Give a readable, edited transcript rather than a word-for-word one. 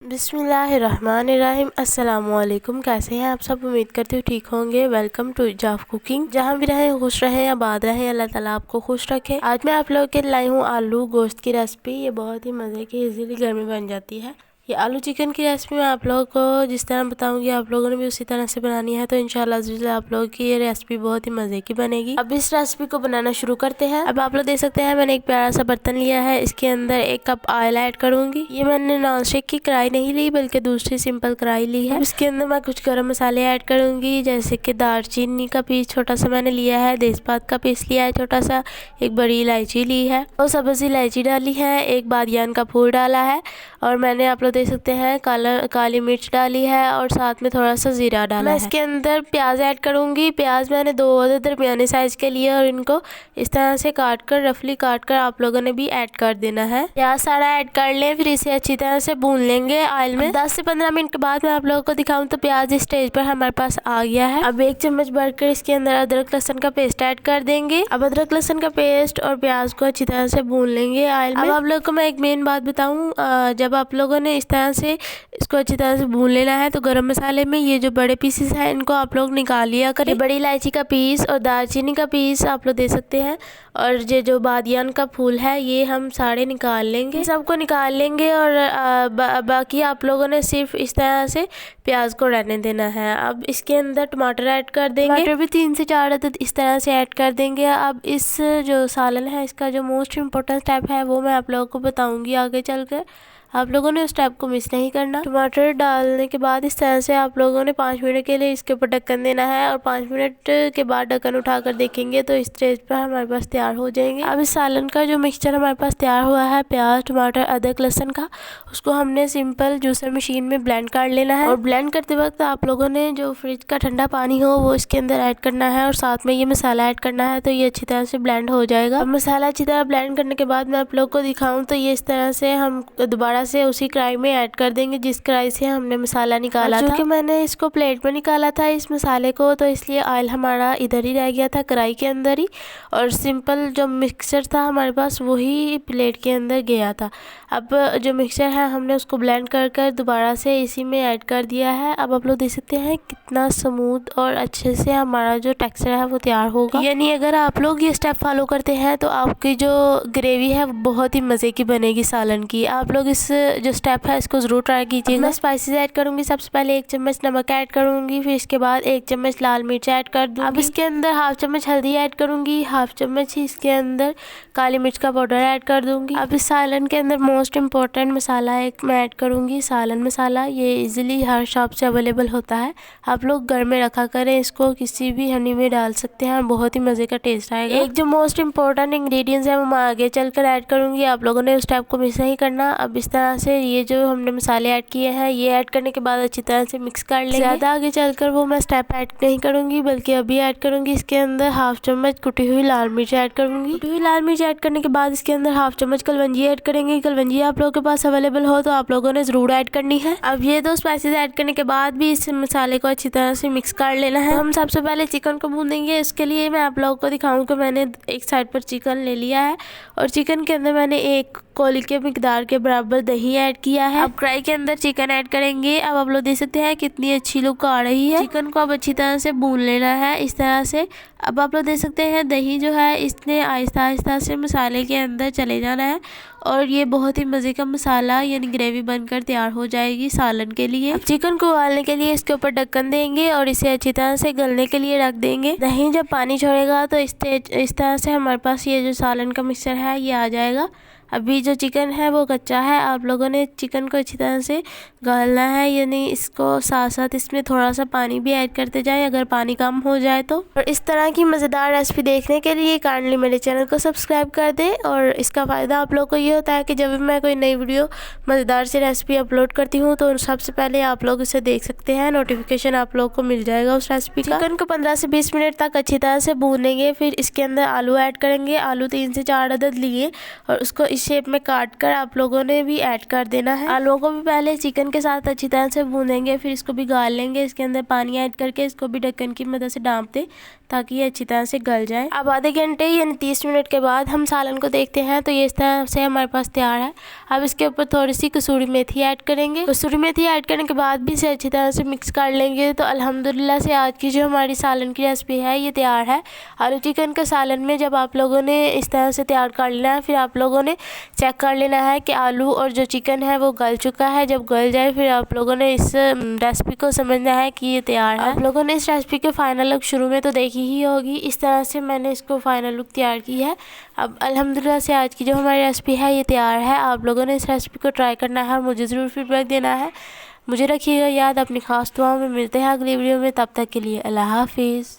बिस्मिल्लाहिर्रहमानिर्रहीम। अस्सलामुअलैकुम। कैसे हैं आप सब? उम्मीद करती हूँ ठीक होंगे। वेलकम टू इजाफ कुकिंग। जहाँ भी रहें खुश रहें, आबाद रहें, अल्लाह ताला आपको खुश रखे। आज मैं आप लोगों के लिए लाई हूँ आलू गोश्त की रेसिपी। ये बहुत ही मज़े की इजीली घर में बन जाती है। ये आलू चिकन की रेसिपी मैं आप लोगों को जिस तरह बताऊंगी आप लोगों ने भी उसी तरह से बनानी है, तो इंशाल्लाह आप लोगों की ये रेसिपी बहुत ही मज़े की बनेगी। अब इस रेसिपी को बनाना शुरू करते हैं। अब आप लोग देख सकते हैं मैंने एक प्यारा सा बर्तन लिया है। इसके अंदर 1 कप ऑयल ऐड करूंगी। ये मैंने नॉन स्टिक की कढ़ाई नहीं ली बल्कि दूसरी सिंपल कढ़ाई ली है। इसके अंदर मैं कुछ गर्म मसाले ऐड करूंगी, जैसे कि दालचीनी का पीस छोटा सा मैंने लिया है, तेजपात का पीस लिया है छोटा सा, एक बड़ी इलायची ली है और सब्ज़ इलायची डाली है, एक बादियान का फूल डाला है और मैंने आप लोग देख सकते हैं काली मिर्च डाली है और साथ में थोड़ा सा जीरा डाला है। मैं इसके अंदर प्याज ऐड करूंगी। प्याज मैंने 2 दरमियाने साइज के लिए और इनको इस तरह से रफली काट कर आप लोगों ने भी ऐड कर देना है। प्याज सारा ऐड कर लें, फिर इसे अच्छी तरह से भून लेंगे ऑयल में। 10 से 15 मिनट के बाद मैं आप लोगों को दिखाऊं तो प्याज इस स्टेज पर हमारे पास आ गया है। अब 1 चम्मच भरकर इसके अंदर अदरक लहसुन का पेस्ट ऐड कर देंगे। अब अदरक लहसुन का पेस्ट और प्याज को अच्छी तरह से भून लेंगे ऑयल में। अब आप लोगों को मैं एक मेन बात बताऊं, जब आप लोगों ने इस तरह से इसको अच्छी तरह से भून लेना है तो गरम मसाले में ये जो बड़े पीसेस हैं इनको आप लोग निकाल लिया करें। बड़ी इलायची का पीस और दालचीनी का पीस आप लोग दे सकते हैं और ये जो बादियान का फूल है ये हम सारे निकाल लेंगे, सबको निकाल लेंगे और बाकी आप लोगों ने सिर्फ इस तरह से प्याज को रहने देना है। अब इसके अंदर टमाटर ऐड कर देंगे, टमाटर भी 3 से 4 अदद इस तरह से ऐड कर देंगे। अब इस जो सालन है इसका जो मोस्ट इम्पोर्टेंट स्टेप है वो मैं आप लोगों को बताऊंगी आगे चलकर, आप लोगों ने उस स्टेप को मिस नहीं करना। टमाटर डालने के बाद इस तरह से आप लोगों ने 5 मिनट के लिए इसके ऊपर ढक्कन देना है और 5 मिनट के बाद ढक्कन उठाकर देखेंगे तो इस स्टेज पर हमारे पास तैयार हो जाएंगे। अब इस सालन का जो मिक्सचर हमारे पास तैयार हुआ है प्याज टमाटर अदरक लहसुन का, उसको हमने सिंपल जूसर मशीन में ब्लेंड कर लेना है। और ब्लेंड करते वक्त आप लोगों ने जो फ्रिज का ठंडा पानी हो वो इसके अंदर ऐड करना है और साथ में ये मसाला ऐड करना है, तो ये अच्छी तरह से ब्लेंड हो जाएगा। अब मसाला अच्छी तरह ब्लेंड करने के बाद मैं आप लोग को दिखाऊं तो ये इस तरह से हम दोबारा से उसी कढ़ाई में ऐड कर देंगे जिस कढ़ाई से हमने मसाला निकाला था। क्योंकि मैंने इसको प्लेट में निकाला था इस मसाले को, तो इसलिए ऑयल हमारा इधर ही रह गया था कढ़ाई के अंदर ही, और सिंपल जो मिक्सचर था हमारे पास वही प्लेट के अंदर गया था। अब जो मिक्सचर है हमने उसको ब्लेंड कर दोबारा से इसी में ऐड कर दिया है। अब आप लोग देख सकते हैं कितना स्मूथ और अच्छे से हमारा जो टेक्सचर है वो तैयार होगा। यानी अगर आप लोग ये स्टेप फॉलो करते हैं तो आपकी जो ग्रेवी है वो बहुत ही मज़े की बनेगी सालन की। आप लोग इस जो स्टेप है इसको ज़रूर ट्राई कीजिएगा। मैं स्पाइसेस ऐड करूंगी। सबसे पहले 1 चम्मच नमक ऐड करूंगी, फिर इसके बाद 1 चम्मच लाल मिर्च ऐड कर दूंगी। अब इसके अंदर 1/2 चम्मच हल्दी ऐड करूंगी, 1/2 चम्मच ही इसके अंदर काली मिर्च का पाउडर ऐड कर दूंगी। अब इस सालन के अंदर मोस्ट इम्पॉर्टेंट मसाला एक मैं ऐड करूंगी, सालन मसाला। ये इजीली हर शॉप से अवेलेबल होता है, आप लोग घर में रखा करें, इसको किसी भी हनी में डाल सकते हैं, बहुत ही मज़े का टेस्ट आएगा। एक जो मोस्ट इम्पॉर्टेंट इंग्रेडिएंट्स है वो मैं आगे चलकर ऐड करूंगी, आप लोगों ने उस टाइप को मिस नहीं करना। अब इस तरह से ये जो हमने मसाले ऐड किए हैं ये ऐड करने के बाद अच्छी तरह से मिक्स कर लेंगे। ज़्यादा आगे चलकर वो मैं स्टेप ऐड नहीं करूंगी बल्कि अभी ऐड करूंगी। इसके अंदर 1/2 चम्मच कुटी हुई लाल मिर्च ऐड करूंगी। कुटी हुई लाल मिर्च ऐड करने के बाद इसके अंदर 1/2 चम्मच कलवंजी ऐड करेंगे। कलवंजी आप लोगों के पास अवेलेबल हो तो आप लोगों ने ज़रूर ऐड करनी है। अब ये 2 स्पाइसेस ऐड करने के बाद भी इस मसाले को अच्छी तरह से मिक्स कर लेना है। हम सबसे पहले चिकन को भून देंगे। इसके लिए मैं आप लोगों को दिखाऊं कि मैंने एक साइड पर चिकन ले लिया है और चिकन के अंदर मैंने 1 कौली के मिकदार के बराबर दही ऐड किया है। अब कढ़ाई के अंदर चिकन ऐड करेंगे। अब आप लोग देख सकते हैं कितनी अच्छी लुक आ रही है। चिकन को अब अच्छी तरह से भून लेना है इस तरह से। अब आप लोग देख सकते हैं दही जो है इसने आहिस्ता आहिस्ता से मसाले के अंदर चले जाना है और ये बहुत ही मज़े का मसाला यानी ग्रेवी बनकर तैयार हो जाएगी सालन के लिए। अब चिकन को उबालने के लिए इसके ऊपर ढक्कन देंगे और इसे अच्छी तरह से गलने के लिए रख देंगे। दही जब पानी छोड़ेगा तो इस तरह से हमारे पास ये जो सालन का मिक्सचर है ये आ जाएगा। अभी जो चिकन है वो कच्चा है, आप लोगों ने चिकन को अच्छी तरह से गालना है, यानी इसको साथ साथ इसमें थोड़ा सा पानी भी ऐड करते जाएं अगर पानी कम हो जाए तो। और इस तरह की मज़ेदार रेसिपी देखने के लिए काइंडली मेरे चैनल को सब्सक्राइब कर दें। और इसका फ़ायदा आप लोग को ये होता है कि जब भी मैं कोई नई वीडियो मज़ेदार सी रेसिपी अपलोड करती हूँ तो सबसे पहले आप लोग इसे देख सकते हैं, नोटिफिकेशन आप लोग को मिल जाएगा उस रेसिपी का। चिकन को 15 से 20 मिनट तक अच्छी तरह से भूनेंगे, फिर इसके अंदर आलू ऐड करेंगे। आलू 3 से 4 अदद लिए और उसको इस शेप में काट कर आप लोगों ने भी ऐड कर देना है। आलूओं को भी पहले चिकन के साथ अच्छी तरह से भूनेंगे, फिर इसको भी गाल लेंगे। इसके अंदर पानी ऐड करके इसको भी ढक्कन की मदद से ढाँप दें ताकि ये अच्छी तरह से गल जाए। अब आधे घंटे यानी 30 मिनट के बाद हम सालन को देखते हैं तो ये इस तरह से हमारे पास तैयार है। अब इसके ऊपर थोड़ी सी कसूरी मेथी ऐड करेंगे। कसूरी मेथी ऐड करने के बाद भी इसे अच्छी तरह से मिक्स कर लेंगे। तो अल्हम्दुलिल्लाह से आज की जो हमारी सालन की रेसिपी है ये तैयार है। आलू चिकन के सालन में जब आप लोगों ने इस तरह से तैयार कर लेना है, फिर आप लोगों ने चेक कर लेना है कि आलू और जो चिकन है वो गल चुका है। जब गल जाए फिर आप लोगों ने इस रेसिपी को समझना है कि ये तैयार है। आप लोगों ने इस रेसिपी के फाइनल लुक शुरू में तो देखी ही होगी। इस तरह से मैंने इसको फाइनल लुक तैयार की है। अब अल्हम्दुलिल्लाह से आज की जो हमारी रेसिपी है ये तैयार है। आप लोगों ने इस रेसिपी को ट्राई करना है और मुझे ज़रूर फीडबैक देना है। मुझे रखिएगा याद, अपनी खास दुआओं में। मिलते हैं अगली वीडियो में, तब तक के लिए अल्लाह हाफिज़।